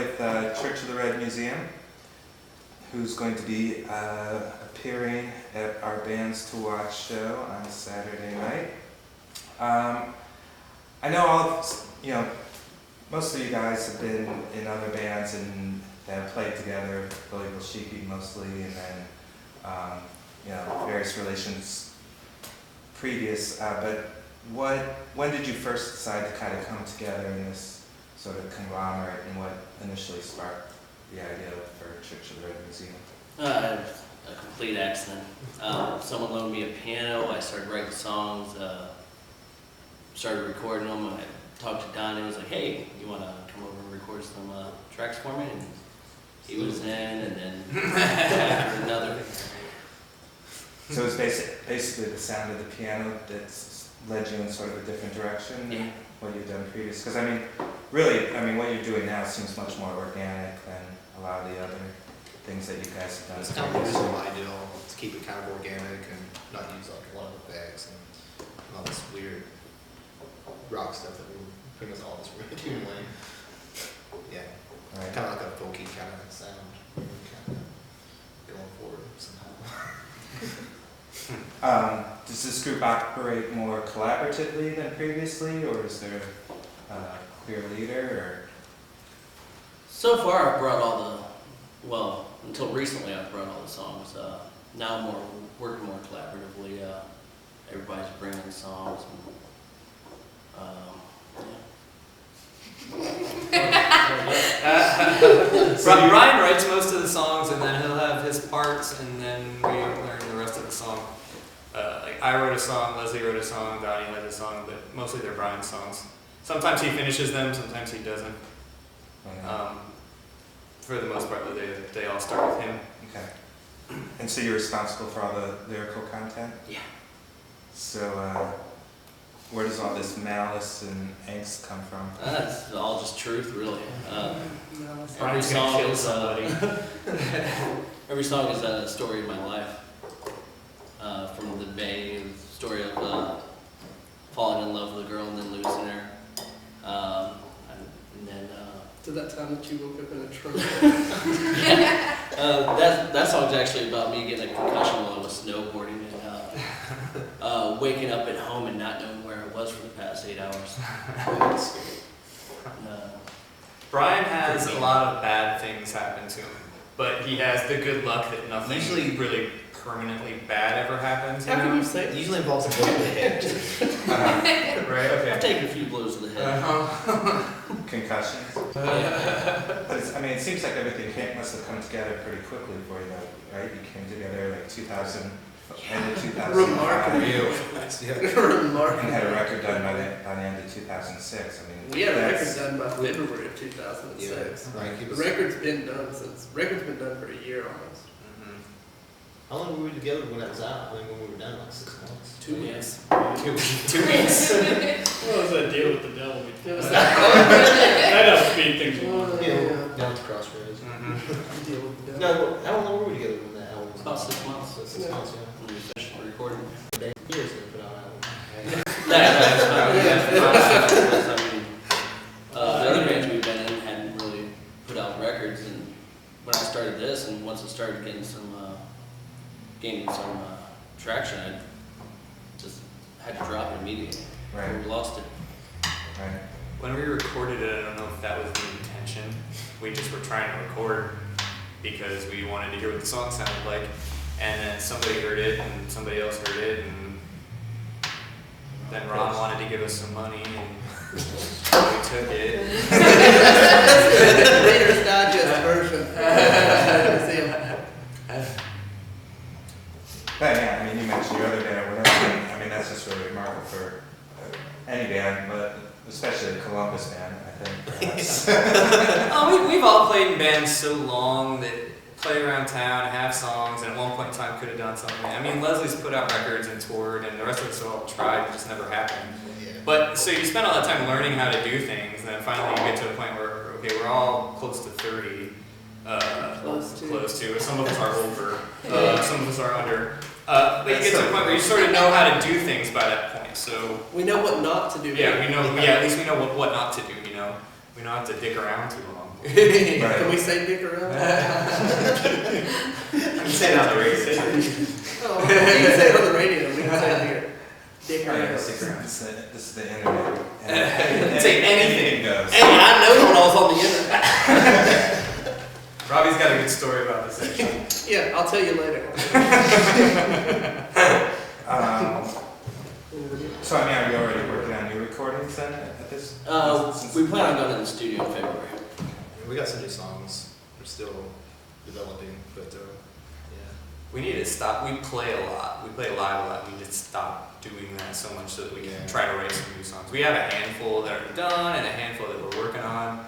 with Church of the Red Museum, who's going to be appearing at our Bands to Watch show on Saturday night. I know most of you guys have been in other bands and that have played together, Billy Bolshiki mostly, and then various relations previous. But when did you first decide to kind of come together in this sort of conglomerate, and what initially sparked the idea for Church of the Red Museum? A complete accident. Someone loaned me a piano. I started writing songs, started recording them. I talked to Don and was like, "Hey, you want to come over and record some tracks for me?" And he was in, and then after another. So it's basically the sound of the piano that's led you in sort of a different direction than what you've done previous. Because really, what you're doing now seems much more organic than a lot of the other things that you guys have done. That's kind of the reason why I do to keep it kind of organic and not use like a lot of effects and all this weird rock stuff that we bring us all this weird tune lane. Yeah, Right. kind of like a folky kind of sound, kind of going forward somehow. Does this group operate more collaboratively than previously, or is there a clear leader? So far, I've brought until recently, I've brought all the songs. Now I'm working more collaboratively. Everybody's bringing songs. Brian writes most of the songs, and then he'll have his parts, and then we learn the rest of the song. Like I wrote a song, Leslie wrote a song, Donnie has a song, but mostly they're Brian's songs. Sometimes he finishes them, sometimes he doesn't. For the most part, they all start with him. Okay. And so you're responsible for all the lyrical content? Yeah. So where does all this malice and angst come from? That's all just truth, really. Every Brian's gonna song kill is somebody. every song is a story of my life. From the Bay, the story of falling in love with a girl and then losing her. And then To that time that you woke up in a trunk. that song's actually about me getting a concussion while I was snowboarding and waking up at home and not knowing where I was for the past 8 hours. Brian has a lot of bad things happen to him, but he has the good luck that nothing Usually- really permanently bad ever happens. How can you say It that? usually involves a blow to the head. Right? I've Okay. taken a few blows to the head. Concussions? It seems like everything must have come together pretty quickly for you, though, right? You came together like 2000, end of 2005. Remarkable. And Remarkable. had a record done by the end of 2006. We had a record that's- done by February of 2006. Right. The record's been done for a year almost. How long were we together when that was out? When we were done, like 6 months. 2 Yeah. weeks. 2 weeks. What was that deal with the devil? It was That helps speed things along. yeah. Down to Crossroads. Deal with the devil. No, how long were we together when that album was About 6 months. So 6 months, yeah. When we finished recording. Years to put out an album. The other bands we've been in hadn't really put out records, and when I started this, and once it started gaining some traction, I just had to drop it immediately. Right. We lost it. Right. When we recorded it, I don't know if that was the intention. We just were trying to record because we wanted to hear what the song sounded like. And then somebody heard it, and somebody else heard it, and then Ron wanted to give us some money, and so we took it. Reader's Digest version. But yeah, you mentioned your other band or whatever. That's just really remarkable for any band, but especially a Columbus band, I think. Perhaps. We've all played in bands so long that play around town, have songs, and at one point in time could have done something. Leslie's put out records and toured, and the rest of us all tried, it just never happened. Yeah. But so you spend all that time learning how to do things, and then finally you get to a point where, okay, we're all close to 30. Close to. Some of us are over. Some of us are under. But you get to a point where you sort of know how to do things by that point. So We know what not to do. yeah, we know. Yeah, at least we know what not to do. We don't have to dick around too long. Can we say dick around? I can say it on the radio. Oh, you can say it on the radio, we can say it here. Dick Right, around. this is the internet. You can say anything. goes. Hey, I know when I was on the internet. Robbie's got a good story about this actually. Yeah, I'll tell you later. So I mean, are you already working on new recordings then at this? We plan on going to the studio in February. We got some new songs. We're still developing, but yeah. We need to stop. We play a lot. We play live a lot. We need to stop doing that so much so that we can Yeah. try to write some new songs. We have a handful that are done and a handful that we're working on.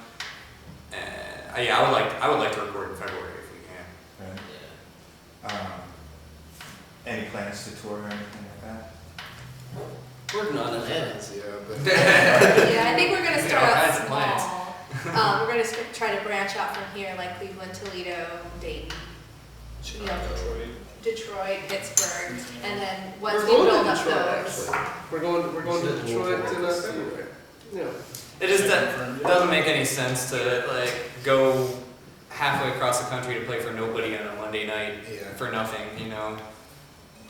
And yeah, I would like to record in February if we can. Right. Yeah. Any plans to tour or anything like that? Working on it. Yeah, but Yeah, I think we're gonna We got start all out kinds of plans. small. We're gonna try to branch out from here, like Cleveland, Toledo, Dayton, you know, Detroit, Pittsburgh, and then once We're we going build to up Detroit, those. actually. We're going to Detroit in February. Yeah. It just doesn't make any sense to like go halfway across the country to play for nobody on a Monday night yeah. for nothing. You know,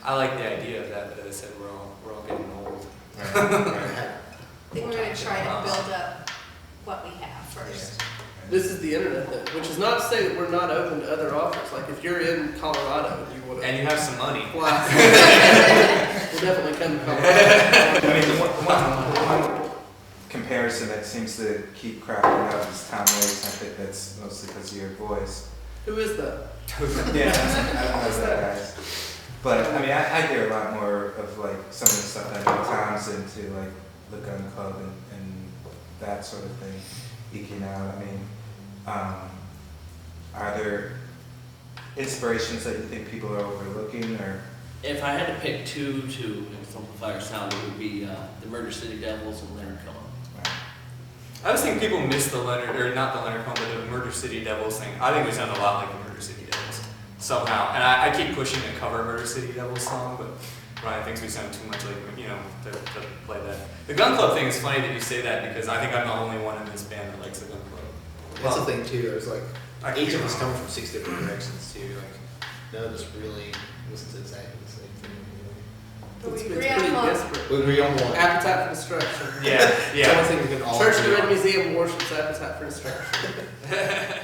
I like the idea of that, but as I said, we're all getting old. I think we're gonna try to build up what we have first. This is the internet though, which is not to say that we're not open to other offers. Like if you're in Colorado and you want to And you have some money. fly, we'll definitely come to Colorado. I mean, the one comparison that seems to keep cropping up is Tom Waits. I think that's mostly because of your voice. Who is that? Yeah, I don't know that guys. But I mean, I hear a lot more of like some of the stuff that I know Tom's into, like the Gun Club and that sort of thing, eking out. I mean, are there inspirations that you think people are overlooking, or? If I had to pick two to exemplify our sound, it would be the Murder City Devils and Leonard Cohen. I just think people miss the Leonard, or not the Leonard Cohen, but the Murder City Devils thing. I think we sound a lot like the Murder City Devils somehow. And I keep pushing to cover Murder City Devils song, but Ryan thinks we sound too much like, you know, to play that. The Gun Club thing is funny that you say that because I think I'm the only one in this band that likes the Gun Club. That's the thing too. There's like I each keep- of us come from 6 different directions too. Like none of us really listen to exactly the same thing. But we It's agree pretty on one. desperate. We agree on one. Appetite for Destruction. Yeah, It's the only yeah. thing we can all Church of agree the on. Red Museum worships Appetite for Destruction.